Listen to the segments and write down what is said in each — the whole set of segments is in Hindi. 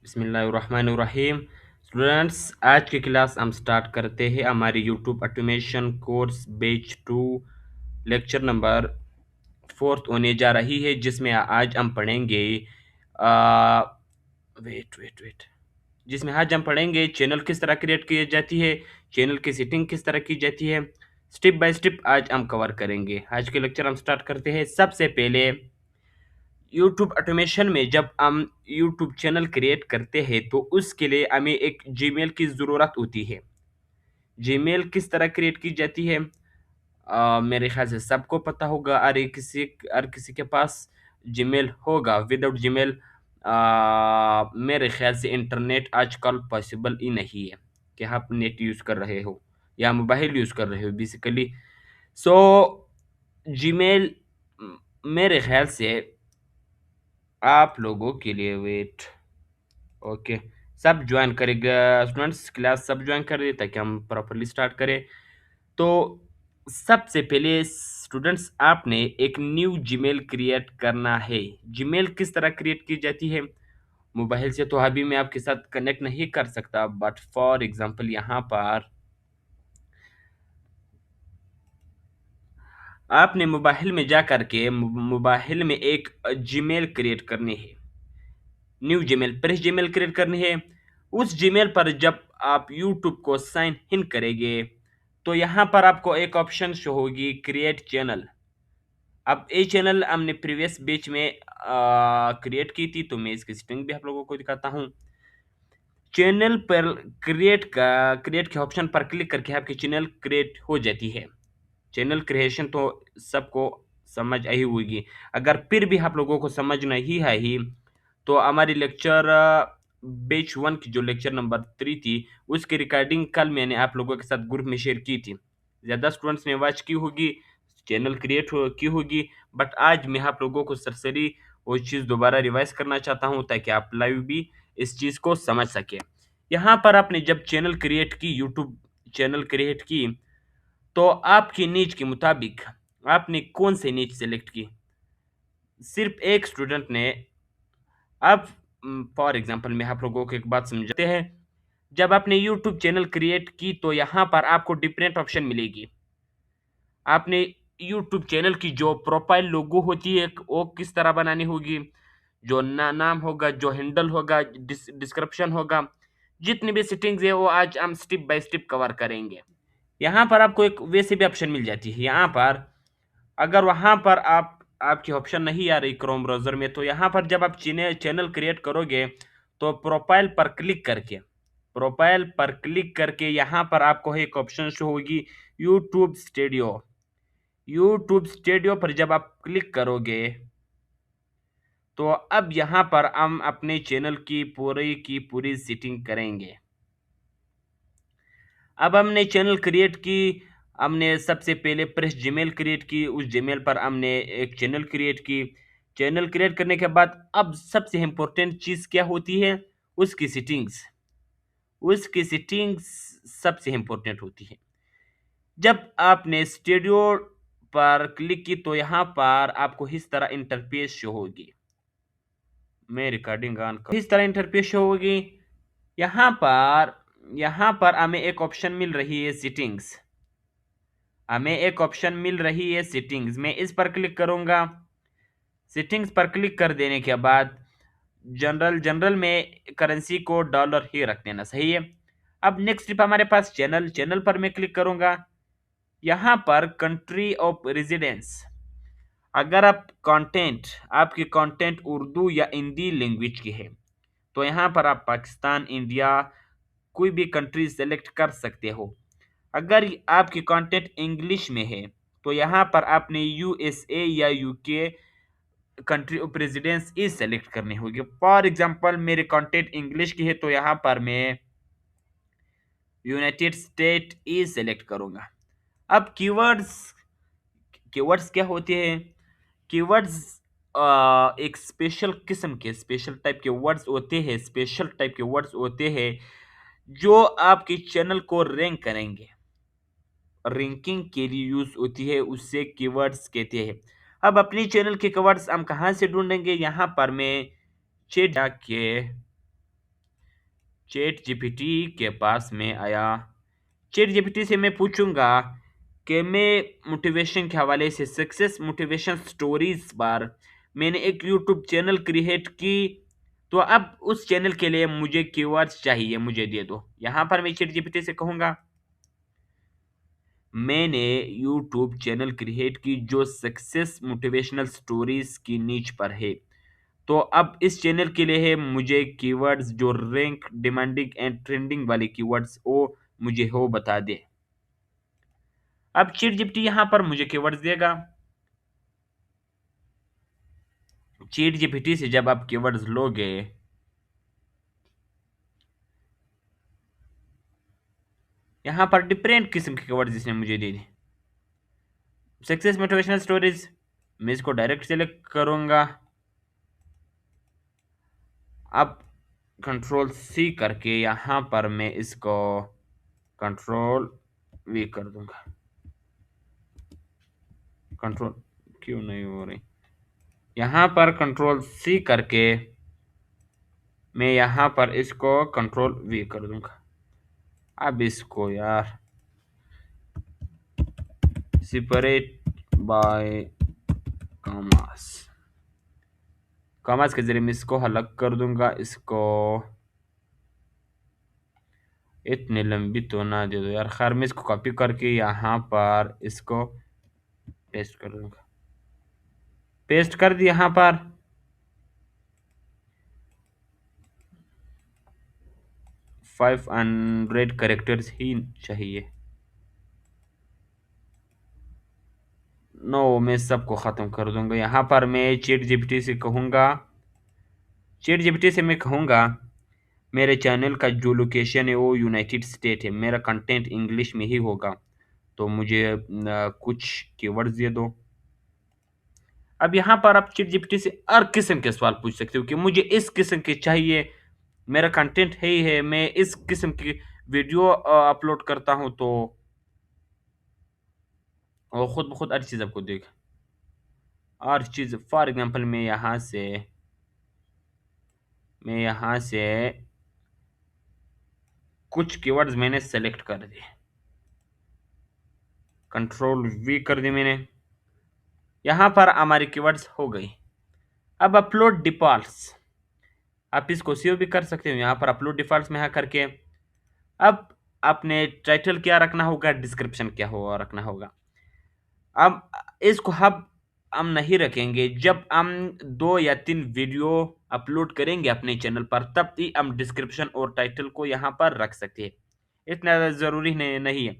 बिस्मिल्लाहिर्रहमानिर्रहीम। स्टूडेंट्स, आज की क्लास हम स्टार्ट करते हैं हमारी YouTube automation course batch 2 lecture number 4 होने जा रही है, जिसमें आज हम पढ़ेंगे वेट वेट वेट जिसमें आज हम पढ़ेंगे चैनल किस तरह क्रिएट की जाती है, चैनल की सेटिंग किस तरह की जाती है। स्टेप बाय स्टेप आज हम कवर करेंगे। आज के लेक्चर हम स्टार्ट करते हैं। सबसे पहले यूट्यूब ऑटोमेशन में जब हम यूट्यूब चैनल क्रिएट करते हैं तो उसके लिए हमें एक जीमेल की ज़रूरत होती है। जीमेल किस तरह क्रिएट की जाती है, मेरे ख्याल से सबको पता होगा। हर किसी के पास जीमेल होगा। विदाउट जीमेल मेरे ख्याल से इंटरनेट आजकल पॉसिबल ही नहीं है कि आप नेट यूज़ कर रहे हो या मोबाइल यूज़ कर रहे हो बेसिकली। सो जीमेल मेरे ख्याल से आप लोगों के लिए वेट ओके सब ज्वाइन करेगा। स्टूडेंट्स क्लास सब ज्वाइन कर दे ताकि हम प्रॉपरली स्टार्ट करें। तो सबसे पहले स्टूडेंट्स आपने एक न्यू जीमेल क्रिएट करना है। जीमेल किस तरह क्रिएट की जाती है, मोबाइल से तो अभी मैं आपके साथ कनेक्ट नहीं कर सकता, बट फॉर एग्जांपल यहाँ पर आपने मोबाइल में जा करके मोबाइल में एक जीमेल क्रिएट करनी है। New Gmail fresh Gmail create करनी है। उस जीमेल पर जब आप यूट्यूब को साइन इन करेंगे तो यहाँ पर आपको एक ऑप्शन शो होगी क्रिएट चैनल। अब ये चैनल हमने प्रीवियस बैच में क्रिएट की थी, तो मैं इसकी सेटिंग भी आप लोगों को दिखाता हूँ। चैनल पर क्रिएट के ऑप्शन पर क्लिक करके आपकी चैनल क्रिएट हो जाती है। चैनल क्रिएशन तो सबको समझ आई होगी। अगर फिर भी आप लोगों को समझ नहीं आई तो हमारी लेक्चर बैच 1 की जो लेक्चर नंबर 3 थी उसकी रिकॉर्डिंग कल मैंने आप लोगों के साथ ग्रुप में शेयर की थी। ज़्यादा स्टूडेंट्स ने वॉच की होगी, चैनल क्रिएट की होगी, बट आज मैं आप लोगों को सरसरी वो चीज़ दोबारा रिवाइज करना चाहता हूँ ताकि आप लाइव भी इस चीज़ को समझ सकें। यहाँ पर आपने जब चैनल क्रिएट की, यूट्यूब चैनल क्रिएट की, तो आपकी नीड के मुताबिक आपने कौन सी नीड सेलेक्ट की। सिर्फ एक स्टूडेंट ने अब फॉर एग्जांपल मैं आप लोगों को एक बात समझाते हैं। जब आपने यूट्यूब चैनल क्रिएट की तो यहाँ पर आपको डिफरेंट ऑप्शन मिलेगी। आपने यूट्यूब चैनल की जो प्रोफाइल लोगो होती है वो किस तरह बनानी होगी, जो नाम होगा, जो हैंडल होगा, डिस्क्रिप्शन होगा, जितनी भी सेटिंग्स है वो आज हम स्टेप बाय स्टेप कवर करेंगे। यहाँ पर आपको एक वैसे भी ऑप्शन मिल जाती है। यहाँ पर अगर वहाँ पर आपकी ऑप्शन नहीं आ रही क्रोम ब्राउज़र में, तो यहाँ पर जब आप चैनल क्रिएट करोगे तो प्रोफाइल पर क्लिक करके यहाँ पर आपको एक ऑप्शन शो होगी यूट्यूब स्टूडियो। यूट्यूब स्टूडियो पर जब आप क्लिक करोगे तो अब यहाँ पर हम अपने चैनल की पूरी सेटिंग करेंगे। अब हमने चैनल क्रिएट की, हमने सबसे पहले प्रेस जीमेल क्रिएट की, उस जीमेल पर हमने एक चैनल क्रिएट की। चैनल क्रिएट करने के बाद अब सबसे इम्पोर्टेंट चीज़ क्या होती है, उसकी सेटिंग्स। उसकी सेटिंग्स सबसे इम्पोर्टेंट होती है। जब आपने स्टूडियो पर क्लिक की तो यहाँ पर आपको इस तरह इंटरफेस शो होगी। मैं रिकॉर्डिंग ऑन कर, इस तरह इंटरफेस शो होगी। यहाँ पर हमें एक ऑप्शन मिल रही है सेटिंग्स। मैं इस पर क्लिक करूंगा। सेटिंग्स पर क्लिक कर देने के बाद जनरल में करेंसी को डॉलर ही रख देना सही है। अब नेक्स्ट स्टेप हमारे पास चैनल पर मैं क्लिक करूंगा। यहाँ पर कंट्री ऑफ रेजिडेंस, अगर आपकी कंटेंट उर्दू या हिंदी लैंग्वेज की है तो यहाँ पर आप पाकिस्तान, इंडिया, कोई भी कंट्री सेलेक्ट कर सकते हो। अगर आपकी कंटेंट इंग्लिश में है तो यहाँ पर आपने यूएसए या UK country of residence is select करनी होगी। फॉर एग्जांपल मेरे कंटेंट इंग्लिश की है तो यहाँ पर मैं यूनाइटेड स्टेट इज सेलेक्ट करूँगा। अब कीवर्ड्स कीवर्ड्स क्या होते हैं? कीवर्ड्स एक स्पेशल टाइप के वर्ड्स होते हैं जो आपके चैनल को रैंक करेंगे, रैंकिंग के लिए यूज होती है, उससे कीवर्ड्स कहते हैं। अब अपनी चैनल के कीवर्ड्स हम कहाँ से ढूंढेंगे? यहाँ पर मैं चैट जाके चैट जीपीटी के पास में आया। चैट जीपीटी से मैं पूछूंगा कि मैं मोटिवेशन के हवाले से सक्सेस मोटिवेशन स्टोरीज पर मैंने एक यूट्यूब चैनल क्रिएट की, तो अब उस चैनल के लिए मुझे कीवर्ड्स चाहिए, मुझे दे दो। यहाँ पर मैं चैट जीपीटी से कहूँगा मैंने यूट्यूब चैनल क्रिएट की जो सक्सेस मोटिवेशनल स्टोरीज की नीच पर है, तो अब इस चैनल के लिए है मुझे कीवर्ड्स जो रैंक डिमांडिंग एंड ट्रेंडिंग वाले कीवर्ड्स वो मुझे हो बता दे। अब चैट जीपीटी यहाँ पर मुझे कीवर्ड्स देगा। चैट जीपीटी से जब आप कीवर्ड्स लोगे, यहाँ पर डिफरेंट किस्म के कीवर्ड्स इसने मुझे दे दी। सक्सेस मोटिवेशनल स्टोरीज, मैं इसको डायरेक्ट सेलेक्ट करूंगा। अब कंट्रोल सी करके यहाँ पर मैं इसको कंट्रोल वी कर दूंगा। कंट्रोल क्यों नहीं हो रही, यहाँ पर कंट्रोल सी करके मैं यहाँ पर इसको कंट्रोल वी कर दूंगा। अब इसको यार सेपरेट बाय कॉमास, कॉमास के जरिए मैं इसको अलग कर दूंगा। इसको इतनी लंबी तो ना दे दो यार, खैर मैं इसको कॉपी करके यहाँ पर इसको पेस्ट कर दूंगा। पेस्ट कर दिया। यहाँ पर 500 कैरेक्टर्स ही चाहिए। नो, मैं सबको ख़त्म कर दूंगा। यहाँ पर मैं चैट जीपीटी से कहूँगा, चैट जीपीटी से मैं कहूँगा मेरे चैनल का जो लोकेशन है वो यूनाइटेड स्टेट है, मेरा कंटेंट इंग्लिश में ही होगा, तो मुझे कुछ कीवर्ड्स दे दो। अब यहाँ पर आप चैट जीपीटी से हर किस्म के सवाल पूछ सकते हो कि मुझे इस किस्म के चाहिए, मेरा कंटेंट है ही है, मैं इस किस्म की वीडियो अपलोड करता हूँ, तो वो खुद ब खुद हर चीज़ आपको देगा। हर चीज़ फॉर एग्जांपल मैं यहाँ से कुछ कीवर्ड्स मैंने सेलेक्ट कर दिए, कंट्रोल वी कर दी मैंने। यहाँ पर हमारी कीवर्ड्स हो गई। अब अपलोड डिफॉल्ट्स, आप इसको सेव भी कर सकते हो। यहाँ पर अपलोड डिफॉल्ट्स में यहाँ करके अब आपने टाइटल क्या रखना होगा, डिस्क्रिप्शन क्या हो रखना होगा। अब इसको हम नहीं रखेंगे, जब हम 2 या 3 वीडियो अपलोड करेंगे अपने चैनल पर तब ही हम डिस्क्रिप्शन और टाइटल को यहाँ पर रख सकते हैं, इतना ज़रूरी नहीं है।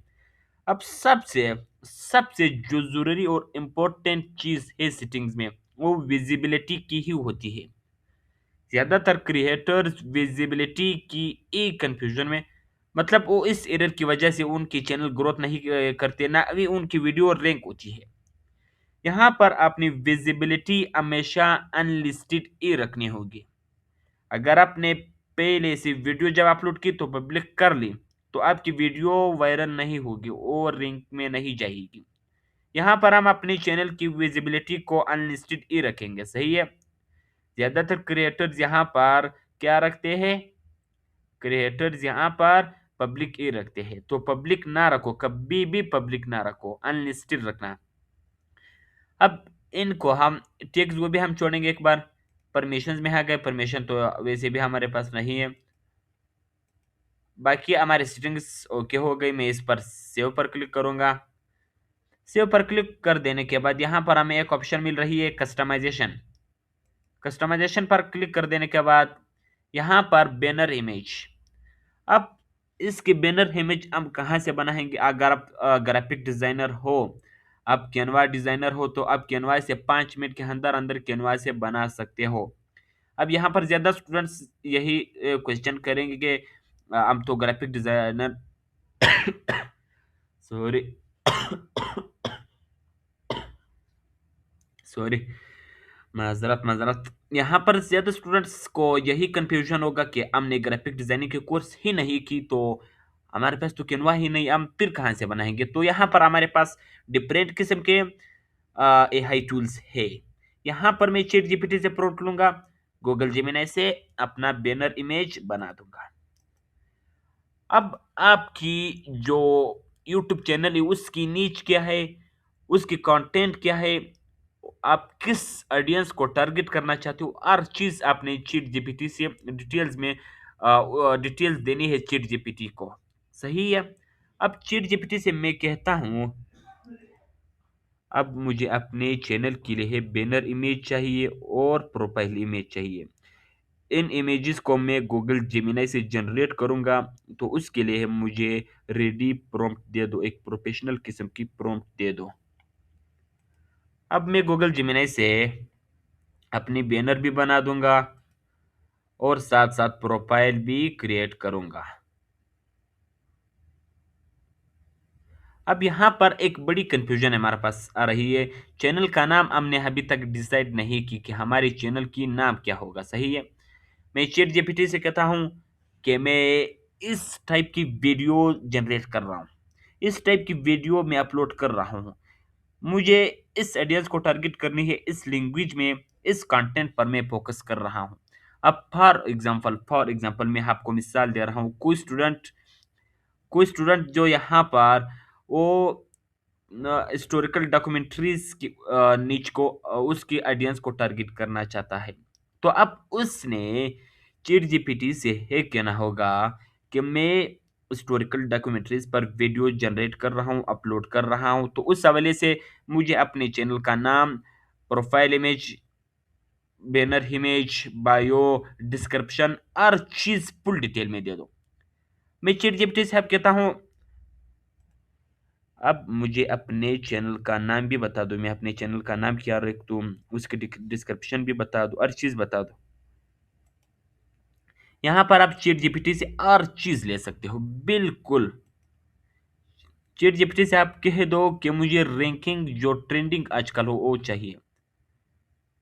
अब सबसे सबसे जो ज़रूरी और इम्पोर्टेंट चीज़ है सेटिंग्स में, वो विजिबिलिटी की ही होती है। ज़्यादातर क्रिएटर्स विजिबिलिटी की एक कंफ्यूजन में, मतलब वो इस एरर की वजह से उनकी चैनल ग्रोथ नहीं करते, ना अभी उनकी वीडियो रैंक होती है। यहाँ पर अपनी विजिबिलिटी हमेशा अनलिस्टेड ही रखनी होगी। अगर आपने पहले से वीडियो जब अपलोड की तो पब्लिक कर ली, तो आपकी वीडियो वायरल नहीं होगी और रैंक में नहीं जाएगी। यहाँ पर हम अपने चैनल की विजिबिलिटी को अनलिस्टेड ही रखेंगे, सही है। ज़्यादातर क्रिएटर्स यहाँ पर क्या रखते हैं, क्रिएटर्स यहाँ पर पब्लिक ही रखते हैं, तो पब्लिक ना रखो, कभी भी पब्लिक ना रखो, अनलिस्टेड रखना। अब इनको हम टेक्स्ट वो भी हम छोड़ेंगे एक बार। परमिशंस में आ गए, परमिशन तो वैसे भी हमारे पास नहीं है। बाकी हमारे सेटिंग्स ओके हो गई। मैं इस पर सेव पर क्लिक करूंगा। सेव पर क्लिक कर देने के बाद यहाँ पर हमें एक ऑप्शन मिल रही है कस्टमाइजेशन। कस्टमाइजेशन पर क्लिक कर देने के बाद यहाँ पर बैनर इमेज। अब इसके बैनर इमेज हम कहाँ से बनाएंगे, अगर आप ग्राफिक डिजाइनर हो, आप कैनवा डिजाइनर हो, तो आप कैनवा से 5 मिनट के अंदर अंदर कैनवा से बना सकते हो। अब यहाँ पर ज्यादा स्टूडेंट्स यही क्वेश्चन करेंगे कि हम तो ग्राफिक डिजाइनर सॉरी सॉरी माजरत माजरत, यहाँ पर ज्यादा स्टूडेंट्स को यही कंफ्यूजन होगा कि हमने ग्राफिक डिजाइनिंग के कोर्स ही नहीं की, तो हमारे पास तो कैनवा ही नहीं, हम फिर कहाँ से बनाएंगे। तो यहाँ पर हमारे पास डिफरेंट किस्म के एआई टूल्स है। यहाँ पर मैं चैट जीपीटी से प्रोम्प्ट लूंगा, गूगल जेमिनी से अपना बैनर इमेज बना दूंगा। अब आपकी जो यूट्यूब चैनल है उसकी नीच क्या है, उसकी कंटेंट क्या है, आप किस ऑडियंस को टारगेट करना चाहते हो, हर चीज़ आपने चैट जीपीटी से डिटेल्स में डिटेल्स देनी है चैट जीपीटी को। सही है। अब चैट जीपीटी से मैं कहता हूँ, अब मुझे अपने चैनल के लिए बैनर इमेज चाहिए और प्रोफाइल इमेज चाहिए। इन इमेजेस को मैं गूगल जेमिनी से जनरेट करूंगा। तो उसके लिए मुझे रेडी प्रॉम्प्ट दे दो, एक प्रोफेशनल किस्म की प्रॉम्प्ट दे दो। अब मैं गूगल जेमिनी से अपनी बैनर भी बना दूंगा और साथ साथ प्रोफाइल भी क्रिएट करूंगा। अब यहाँ पर एक बड़ी कंफ्यूजन हमारे पास आ रही है। चैनल का नाम हमने अभी तक डिसाइड नहीं की कि हमारे चैनल की नाम क्या होगा। सही है। मैं चैट जीपीटी से कहता हूँ कि मैं इस टाइप की वीडियो जनरेट कर रहा हूँ, इस टाइप की वीडियो मैं अपलोड कर रहा हूँ, मुझे इस ऑडियंस को टारगेट करनी है, इस लैंग्वेज में, इस कंटेंट पर मैं फोकस कर रहा हूँ। अब फॉर एग्जांपल मैं आपको मिसाल दे रहा हूँ। कोई स्टूडेंट जो यहाँ पर वो हिस्टोरिकल डॉक्यूमेंट्रीज की नीच को उसकी ऑडियंस को टारगेट करना चाहता है। तो अब उसने चैट जीपीटी से है कहना होगा कि मैं हिस्टोरिकल डॉक्यूमेंट्रीज पर वीडियो जनरेट कर रहा हूँ, अपलोड कर रहा हूँ। तो उस हवाले से मुझे अपने चैनल का नाम, profile image, banner image, bio, description, हर चीज फुल डिटेल में दे दो। मैं चैट जीपीटी से अब कहता हूँ, अब मुझे अपने चैनल का नाम भी बता दो, मैं अपने चैनल का नाम क्या रख दूँ, उसकी डिस्क्रिप्शन भी बता दो, हर चीज़ बता दो। यहाँ पर आप चैट जीपीटी से हर चीज़ ले सकते हो, बिल्कुल। चैट जीपीटी से आप कह दो कि मुझे रैंकिंग जो ट्रेंडिंग आजकल हो वो चाहिए।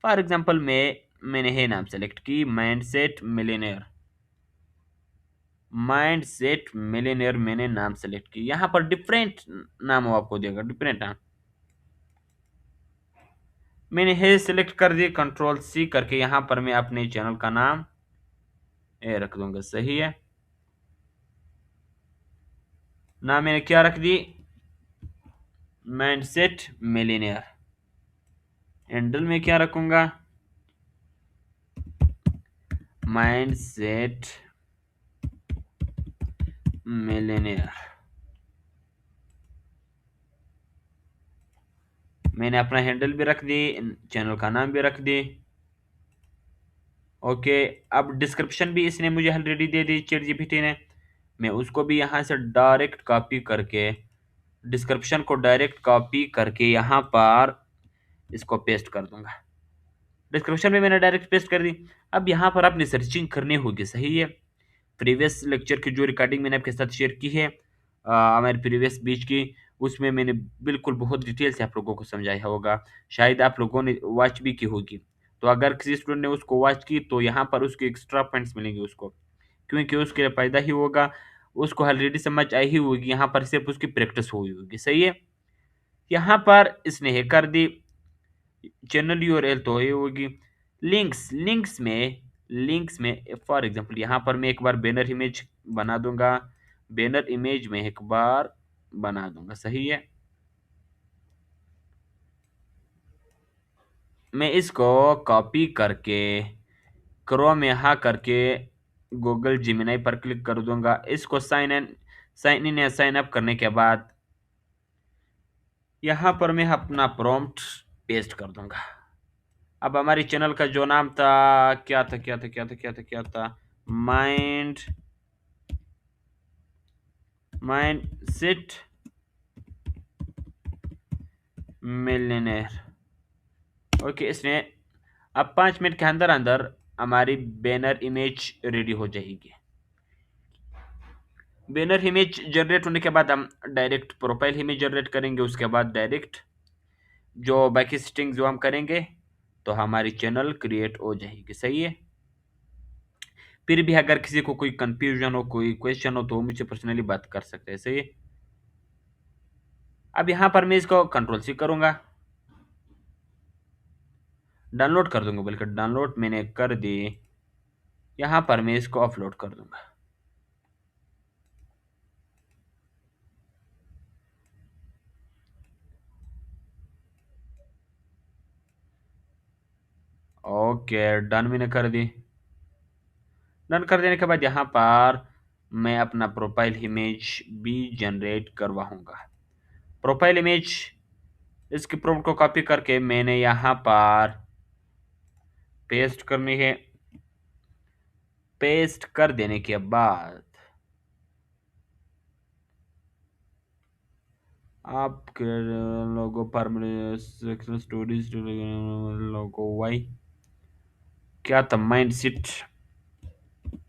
फॉर एग्जांपल मैंने है नाम सेलेक्ट की, माइंड सेट मिलेनियर मैंने नाम सेलेक्ट की। यहाँ पर डिफरेंट नाम वो आपको देगा, डिफरेंट नाम। मैंने है सिलेक्ट कर दी, कंट्रोल सी करके यहाँ पर मैं अपने चैनल का नाम ए रख दूंगा। सही है। नाम मैंने क्या रख दी, माइंडसेट मिलीनियर। हैंडल में क्या रखूंगा, माइंडसेट मिलीनियर। मैंने अपना हैंडल भी रख दी, चैनल का नाम भी रख दी। ओके। अब डिस्क्रिप्शन भी इसने मुझे already they the chat GPT ने। मैं उसको भी यहाँ से डायरेक्ट कॉपी करके, डिस्क्रिप्शन को डायरेक्ट कॉपी करके यहाँ पर इसको पेस्ट कर दूंगा। डिस्क्रिप्शन में मैंने डायरेक्ट पेस्ट कर दी। अब यहाँ पर आपने सर्चिंग करनी होगी। सही है। प्रीवियस लेक्चर की जो रिकॉर्डिंग मैंने आपके साथ शेयर की है, हमारे प्रीवियस बीच की, उसमें मैंने बिल्कुल बहुत डिटेल से आप लोगों को समझाया होगा। शायद आप लोगों ने वॉच भी की होगी। तो अगर किसी स्टूडेंट ने उसको वॉच की तो यहाँ पर उसके एक्स्ट्रा पॉइंट्स मिलेंगे उसको, क्योंकि उसके लिए फायदा ही होगा। उसको ऑलरेडी समझ आई ही होगी, यहाँ पर सिर्फ उसकी प्रैक्टिस हुई होगी। सही है। यहाँ पर इसने है कर दी, चैनल यूआरएल तो ये होगी। लिंक्स में फॉर एग्जांपल यहाँ पर मैं एक बार बैनर इमेज बना दूंगा, बैनर इमेज में एक बार बना दूंगा। सही है। मैं इसको कॉपी करके क्रोम में यहाँ करके गूगल जिमिनाई पर क्लिक कर दूंगा। इसको साइन इन या साइन अप करने के बाद यहाँ पर मैं अपना प्रॉम्प्ट पेस्ट कर दूंगा। अब हमारी चैनल का जो नाम था, क्या था, माइंड सेट मिलियनेयर। ओके। इसने अब 5 मिनट के अंदर अंदर हमारी बैनर इमेज रेडी हो जाएगी। बैनर इमेज जनरेट होने के बाद हम डायरेक्ट प्रोफाइल इमेज जनरेट करेंगे। उसके बाद डायरेक्ट जो बाकी सेटिंग जो हम करेंगे तो हमारी चैनल क्रिएट हो जाएगी। सही है। फिर भी अगर किसी को कोई कंफ्यूजन हो, कोई क्वेश्चन हो, तो वो मुझे पर्सनली बात कर सकते हैं। सही है। अब यहाँ पर मैं इसको कंट्रोल सी करूंगा, डाउनलोड कर दूंगा, बल्कि डाउनलोड मैंने कर दी। यहाँ पर मैं इसको अपलोड कर दूंगा। ओके, डन मैंने कर दी। डन कर देने के बाद यहाँ पर मैं अपना प्रोफाइल इमेज भी जनरेट करवाऊंगा। प्रोफाइल इमेज, इसकी प्रोम्प्ट को कॉपी करके मैंने यहाँ पर पेस्ट करनी है। पेस्ट कर देने के बाद आपके लोगो पर सेक्शन स्टोरीज लोगो वाई क्या था, mind set,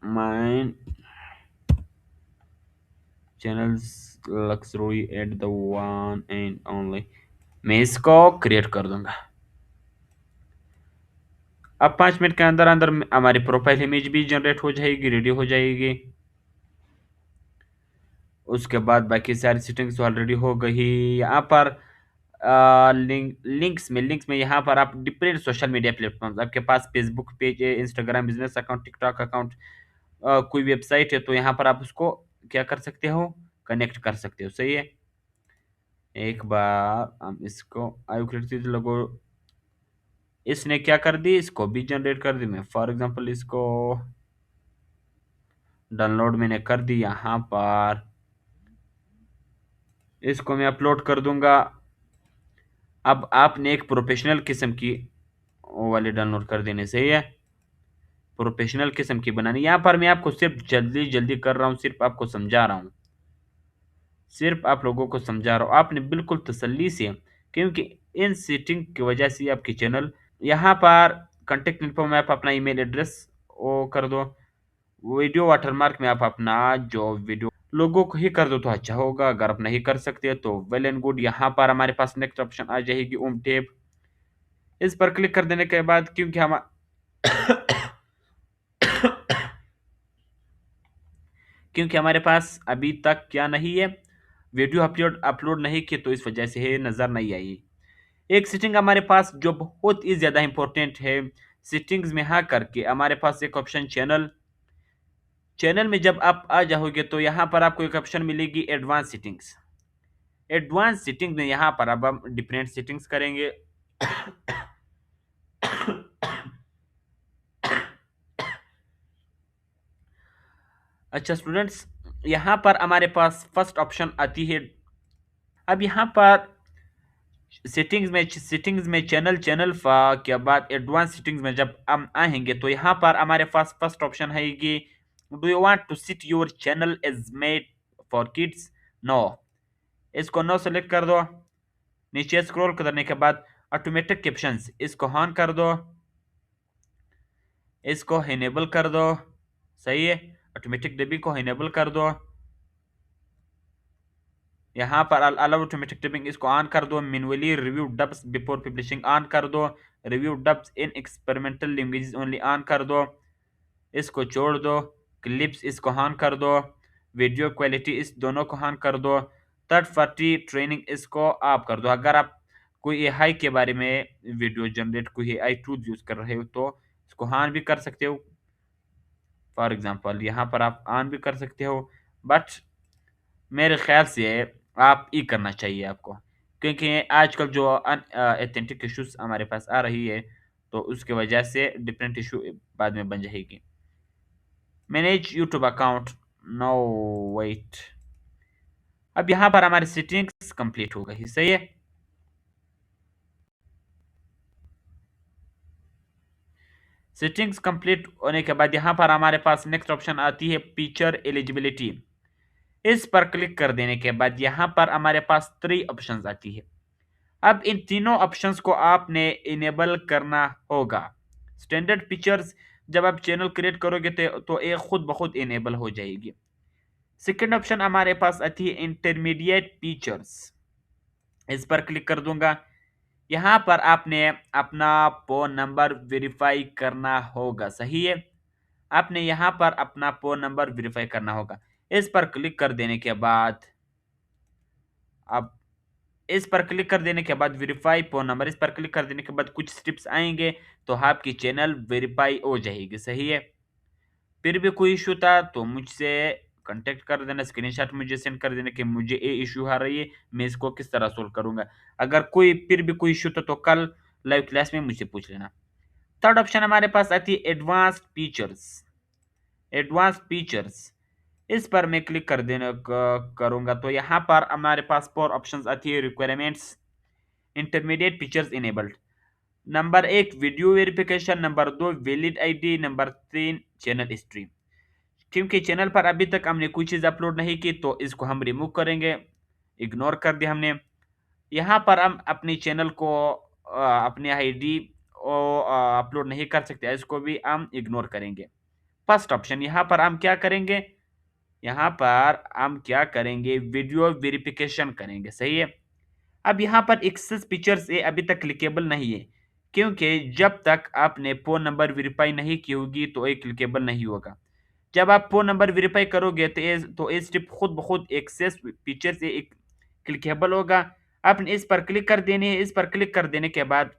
mind channels luxury at the one and only, मैं इसको क्रिएट कर दूंगा। अब 5 मिनट के अंदर अंदर हमारी प्रोफाइल इमेज भी जनरेट हो जाएगी, रेडी हो जाएगी। उसके बाद बाकी सारी सेटिंग्स ऑलरेडी हो गई। यहाँ पर लिंक्स में यहाँ पर आप डिफरेंट सोशल मीडिया प्लेटफॉर्म्स, आपके पास फेसबुक पेज है, Instagram business account, TikTok account, कोई वेबसाइट है, तो यहाँ पर आप उसको क्या कर सकते हो, कनेक्ट कर सकते हो। सही है। एक बार हम इसको आई क्रिएट लोगो, इसने क्या कर दी, इसको भी जनरेट कर दी। मैं फॉर एग्जांपल इसको डाउनलोड मैंने कर दी। यहाँ पर इसको मैं अपलोड कर दूंगा। अब आपने एक प्रोफेशनल किस्म की वो वाली डाउनलोड कर देने से ही है, प्रोफेशनल किस्म की बनानी। यहाँ पर मैं आपको सिर्फ जल्दी जल्दी कर रहा हूँ, सिर्फ आपको समझा रहा हूँ, सिर्फ आप लोगों को समझा रहा हूँ। आपने बिल्कुल तसल्ली से, क्योंकि इन सेटिंग की वजह से आपकी चैनल, यहाँ पर कॉन्टेक्ट इन्फो में आप अपना ईमेल एड्रेस वो कर दो। वीडियो वाटरमार्क में आप अपना जो वीडियो लोगों को ही कर दो तो अच्छा होगा। अगर आप नहीं कर सकते तो वेल एंड गुड। यहाँ पर हमारे पास नेक्स्ट ऑप्शन आ जाएगी ओम टेब। इस पर क्लिक कर देने के बाद, क्योंकि हम क्योंकि हमारे पास अभी तक क्या नहीं है, वीडियो अपलोड अपलोड नहीं की, तो इस वजह से ये नज़र नहीं आई। एक सेटिंग हमारे पास जो बहुत ही ज़्यादा इंपॉर्टेंट है, सेटिंग्स में हाँ करके हमारे पास एक ऑप्शन चैनल, चैनल में जब आप आ जाओगे तो यहाँ पर आपको एक ऑप्शन मिलेगी एडवांस सेटिंग्स। एडवांस सेटिंग में यहाँ पर अब हम डिफरेंट सेटिंग्स करेंगे। अच्छा स्टूडेंट्स, यहाँ पर हमारे पास फर्स्ट ऑप्शन आती है। अब यहाँ पर सेटिंग्स में चैनल चैनल के बाद एडवांस सेटिंग्स में जब हम आएंगे तो यहाँ पर हमारे पास फर्स्ट ऑप्शन है कि do you want to set your channel is made for kids, no. इसको नो सेलेक्ट कर दो। नीचे स्क्रॉल करने के बाद ऑटोमेटिक कैप्शंस इसको ऑन कर दो, इसको इनेबल कर दो। सही है। ऑटोमेटिक डबिंग को इनेबल कर दो। यहाँ पर अलाउ ऑटोमेटिक डबिंग इसको ऑन कर दो। Manually review dubs before publishing on कर दो। Review dubs in experimental languages only on कर दो। इसको छोड़ दो। क्लिप्स इसको ऑन कर दो। वीडियो क्वालिटी इस दोनों को ऑन कर दो। थर्ड पार्टी ट्रेनिंग इसको ऑफ कर दो। अगर आप कोई एआई के बारे में वीडियो जनरेट, कोई एआई टूल यूज कर रहे हो तो इसको ऑन भी कर सकते हो। फॉर एग्जांपल यहाँ पर आप ऑन भी कर सकते हो, बट मेरे ख्याल से आप ई करना चाहिए आपको, क्योंकि आजकल जो अनऑथेंटिक इश्यूज हमारे पास आ रही है तो उसके वजह से डिफरेंट इशू बाद में बन जाएगी। Manage YouTube account, no wait. अब यहाँ पर हमारी सेटिंग्स कंप्लीट हो गई। सही है। सेटिंग्स कंप्लीट होने के बाद यहाँ पर हमारे पास नेक्स्ट ऑप्शन आती है फीचर एलिजिबिलिटी। इस पर क्लिक कर देने के बाद यहाँ पर हमारे पास 3 ऑप्शंस आती है। अब इन तीनों ऑप्शंस को आपने इनेबल करना होगा। स्टैंडर्ड फीचर्स, जब आप चैनल क्रिएट करोगे तो ये खुद ब खुद इनेबल हो जाएगी। सेकंड ऑप्शन हमारे पास आती है इंटरमीडिएट फीचर्स। इस पर क्लिक कर दूंगा। यहाँ पर आपने अपना फोन नंबर वेरीफाई करना होगा। सही है। आपने यहाँ पर अपना फोन नंबर वेरीफाई करना होगा। इस पर क्लिक कर देने के बाद, अब इस पर क्लिक कर देने के बाद वेरीफाई फोन नंबर, इस पर क्लिक कर देने के बाद कुछ स्टेप्स आएंगे तो आपकी चैनल वेरीफाई हो जाएगी। सही है। फिर भी कोई इशू था तो मुझसे कांटेक्ट कर देना, स्क्रीनशॉट मुझे सेंड कर देना कि मुझे ये इशू आ रही है, मैं इसको किस तरह सोल्व करूंगा। अगर कोई फिर भी कोई इशू था तो कल लाइव क्लास में मुझसे पूछ लेना। थर्ड ऑप्शन हमारे पास आती है एडवांस्ड फीचर्स। एडवांस्ड फीचर्स, इस पर मैं क्लिक करूंगा तो यहाँ पर हमारे पास 4 ऑप्शंस आती है। Requirements, intermediate features enabled. Number 1 video verification, number 2 valid ID, number 3 channel history. क्योंकि चैनल पर अभी तक हमने कोई चीज अपलोड नहीं की तो इसको हम रिमूव करेंगे, इग्नोर कर दिया हमने। यहाँ पर हम अपनी चैनल को अपनी आईडी अपलोड नहीं कर सकते, इसको भी हम इग्नोर करेंगे। फर्स्ट ऑप्शन, यहाँ पर हम क्या करेंगे, यहाँ पर हम क्या करेंगे, वीडियो वेरिफिकेशन करेंगे, सही है। अब यहाँ पर एक्सेस फीचर्स ये अभी तक क्लिकेबल नहीं है, क्योंकि जब तक आपने फोन नंबर वेरीफाई नहीं की होगी तो ये क्लिकेबल नहीं होगा। जब आप फोन नंबर वेरीफाई करोगे तो ये स्टेप खुद ब खुद एक्सेस फीचर से एक क्लिकेबल होगा। आपने इस पर क्लिक कर देने है। इस पर क्लिक कर देने के बाद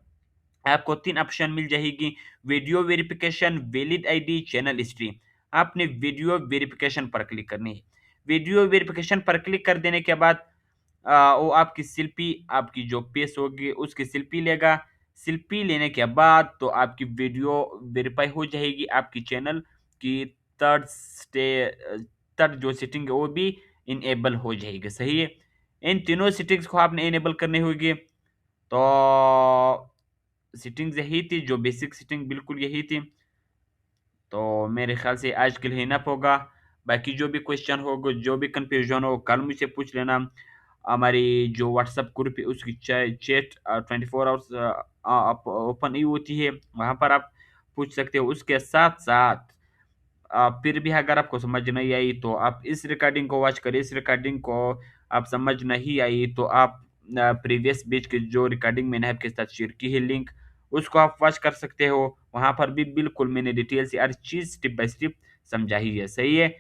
आपको 3 ऑप्शन मिल जाएगी, video verification, valid ID, channel history. आपने वीडियो वेरिफिकेशन पर क्लिक करनी है। वीडियो वेरिफिकेशन पर क्लिक कर देने के बाद वो आपकी सेल्फी, आपकी जो फेस होगी उसकी सेल्फी लेगा। सेल्फी लेने के बाद तो आपकी वीडियो वेरीफाई हो जाएगी, आपकी चैनल की थर्ड स्टे थर्ड जो सेटिंग है वो भी इनेबल हो जाएगी, सही है। इन तीनों सेटिंग्स को आपने इनेबल करनी होगी। तो सेटिंग्स यही थी, जो बेसिक सेटिंग बिल्कुल यही थी। तो मेरे ख्याल से आज के लिए इनफ होगा। बाकी जो भी क्वेश्चन होगा, जो भी कंफ्यूजन हो, कल मुझसे पूछ लेना। हमारी जो व्हाट्सएप ग्रुप है उसकी चैट 24 आवर्स ओपन ही होती है, वहाँ पर आप पूछ सकते हो। उसके साथ साथ फिर भी अगर आपको समझ नहीं आई तो आप इस रिकॉर्डिंग को वॉच करिए। इस रिकॉर्डिंग को आप समझ नहीं आई तो आप प्रीवियस बैच की जो रिकॉर्डिंग मैंने आपके साथ शेयर की है लिंक, उसको आप वॉच कर सकते हो। वहाँ पर भी बिल्कुल मैंने डिटेल से हर चीज़ स्टेप बाय स्टेप समझाई है, सही है।